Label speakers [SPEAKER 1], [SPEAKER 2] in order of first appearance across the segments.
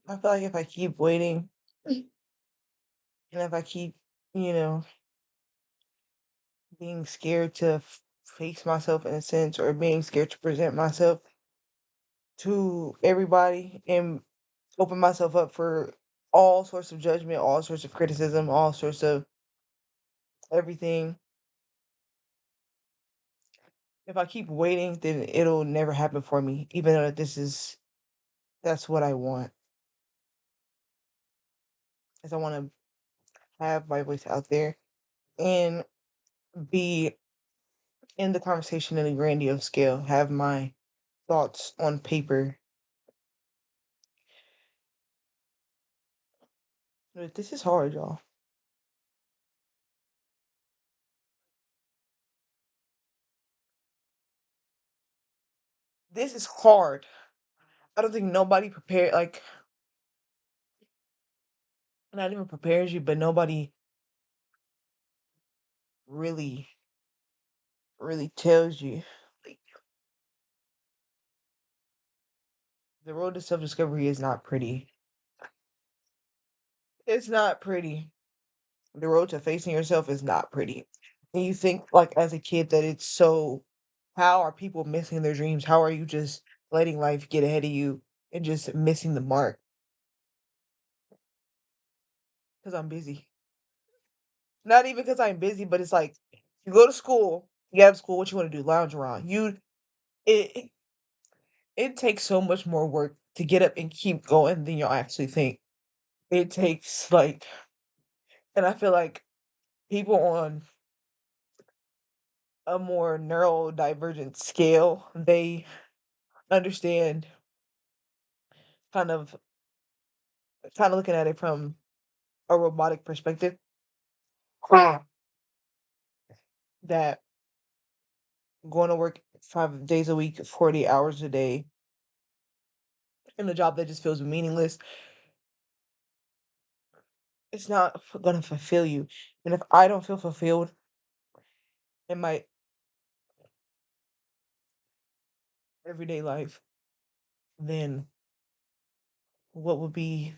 [SPEAKER 1] I feel like if I keep waiting and if I keep, you know, being scared to face myself in a sense or being scared to present myself to everybody and open myself up for all sorts of judgment, all sorts of criticism, all sorts of everything. If I keep waiting, then it'll never happen for me, even though that's what I want. Is I want to have my voice out there and be in the conversation in a grandiose scale, have my thoughts on paper. But this is hard, y'all. This is hard. I don't think nobody prepared, like, not even prepares you, but nobody really, really tells you. Like, the road to self discovery is not pretty. It's not pretty. The road to facing yourself is not pretty. And you think, like, as a kid, that it's so, how are people missing their dreams? How are you just letting life get ahead of you and just missing the mark? Because I'm busy. Not even because I'm busy, but it's like you go to school, you get out of school, what you want to do? Lounge around. It it takes so much more work to get up and keep going than you'll actually think. It takes like, and I feel like people on a more neurodivergent scale, they understand kind of looking at it from a robotic perspective that going to work 5 days a week, 40 hours a day in a job that just feels meaningless, it's not gonna fulfill you. And if I don't feel fulfilled in my everyday life, then what would be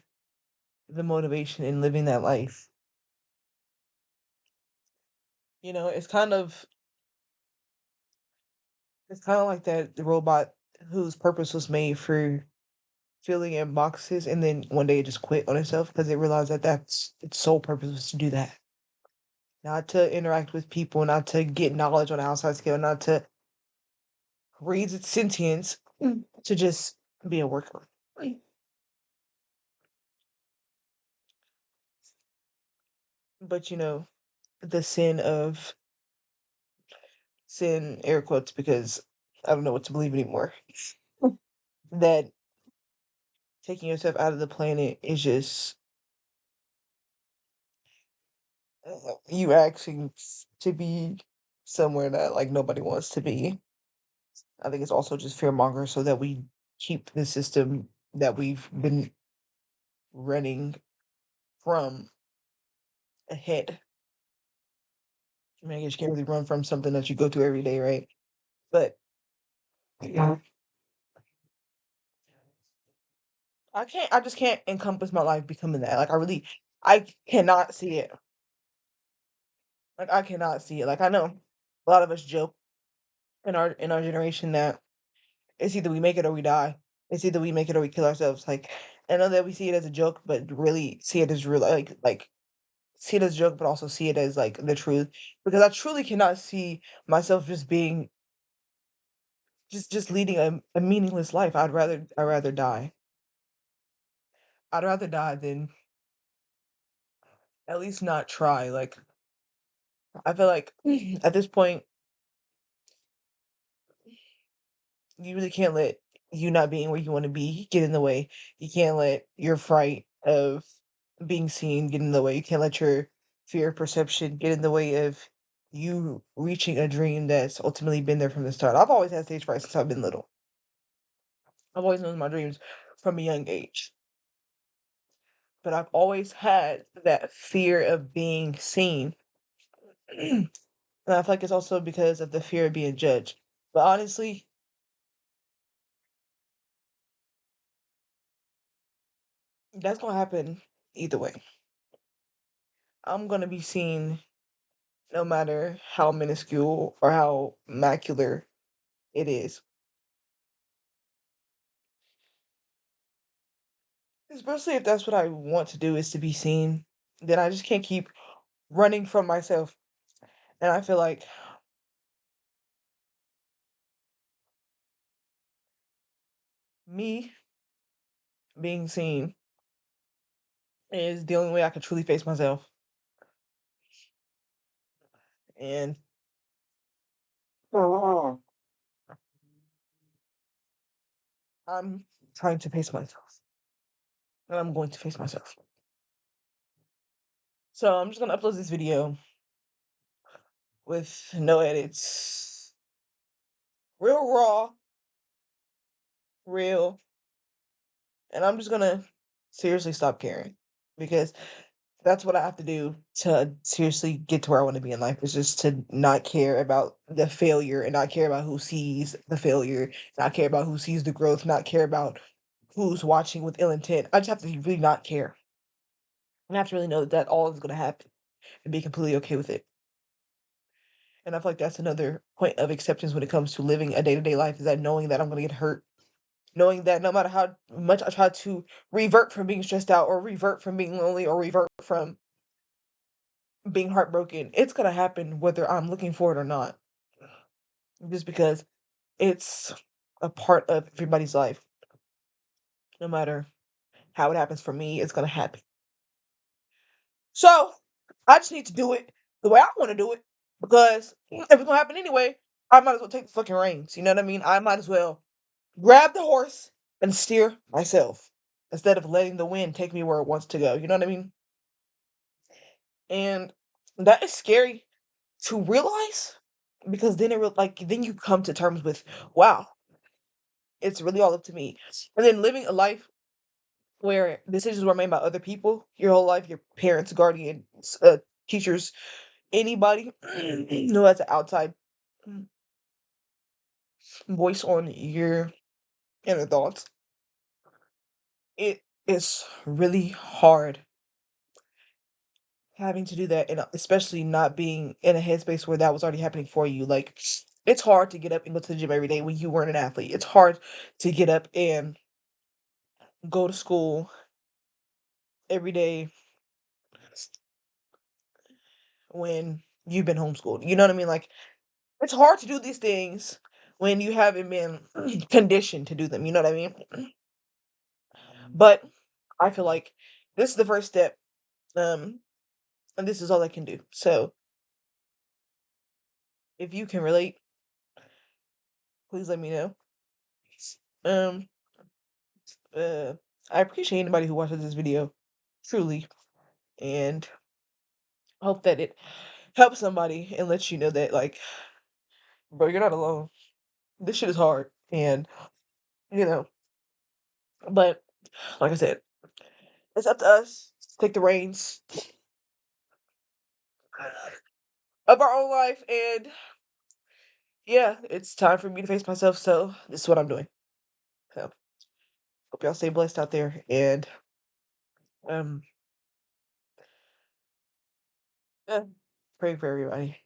[SPEAKER 1] the motivation in living that life? It's kind of like that the robot whose purpose was made for filling in boxes, and then one day it just quit on itself because it realized that that's its sole purpose was to do that, not to interact with people, not to get knowledge on an outside scale, not to raise its sentience, to just be a worker. But the sin, air quotes, because I don't know what to believe anymore. That taking yourself out of the planet is just you asking to be somewhere that like nobody wants to be. I think it's also just fear monger so that we keep the system that we've been running from ahead. I mean, I guess you can't really run from something that you go to every day, right? But yeah, I just can't encompass my life becoming that. Like I cannot see it. Like I cannot see it. Like I know a lot of us joke in our generation that it's either we make it or we die. It's either we make it or we kill ourselves. Like I know that we see it as a joke, but really see it as real. Like see it as a joke, but also see it as like the truth. Because I truly cannot see myself just being just leading a meaningless life. I'd rather die. I'd rather die than at least not try. Like I feel like at this point you really can't let you not being where you want to be get in the way. You can't let your fright of being seen get in the way. You can't let your fear of perception get in the way of you reaching a dream that's ultimately been there from the start. I've always had stage fright since I've been little. I've always known my dreams from a young age. But I've always had that fear of being seen. And I feel like it's also because of the fear of being judged. But honestly, That's gonna happen either way. I'm gonna be seen no matter how minuscule or how macular it is. Especially if that's what I want to do is to be seen, then I just can't keep running from myself. And I feel like me being seen is the only way I can truly face myself. And I'm trying to face myself. And I'm going to face myself. So I'm just gonna upload this video with no edits. Real raw, real. And I'm just gonna seriously stop caring. Because that's what I have to do to seriously get to where I want to be in life is just to not care about the failure and not care about who sees the failure, not care about who sees the growth, not care about who's watching with ill intent. I just have to really not care. And I have to really know that that all is going to happen and be completely okay with it. And I feel like that's another point of acceptance when it comes to living a day to day life is that knowing that I'm going to get hurt, knowing that no matter how much I try to revert from being stressed out or revert from being lonely or revert from being heartbroken, it's gonna happen whether I'm looking for it or not. Just because it's a part of everybody's life. No matter how it happens for me, it's gonna happen. So I just need to do it the way I want to do it. Because if it's gonna happen anyway, I might as well take the fucking reins. You know what I mean? I might as well grab the horse and steer myself instead of letting the wind take me where it wants to go. You know what I mean? And that is scary to realize because then then you come to terms with, wow, it's really all up to me. And then living a life where decisions were made by other people your whole life, your parents, guardians, teachers, anybody who has an outside mm, voice on your inner thoughts, it is really hard having to do that, and especially not being in a headspace where that was already happening for you. Like, it's hard to get up and go to the gym every day when you weren't an athlete. It's hard to get up and go to school every day when you've been homeschooled. You know what I mean? Like, it's hard to do these things when you haven't been conditioned to do them. You know what I mean? But I feel like this is the first step, um, and this is all I can do. So if you can relate, please let me know. Um, uh, I appreciate anybody who watches this video, truly, and hope that it helps somebody and lets you know that, like, bro, you're not alone. This shit is hard, and you know, but like I said, it's up to us to take the reins of our own life, and yeah, it's time for me to face myself. So this is what I'm doing. So hope y'all stay blessed out there, and um, yeah, pray for everybody.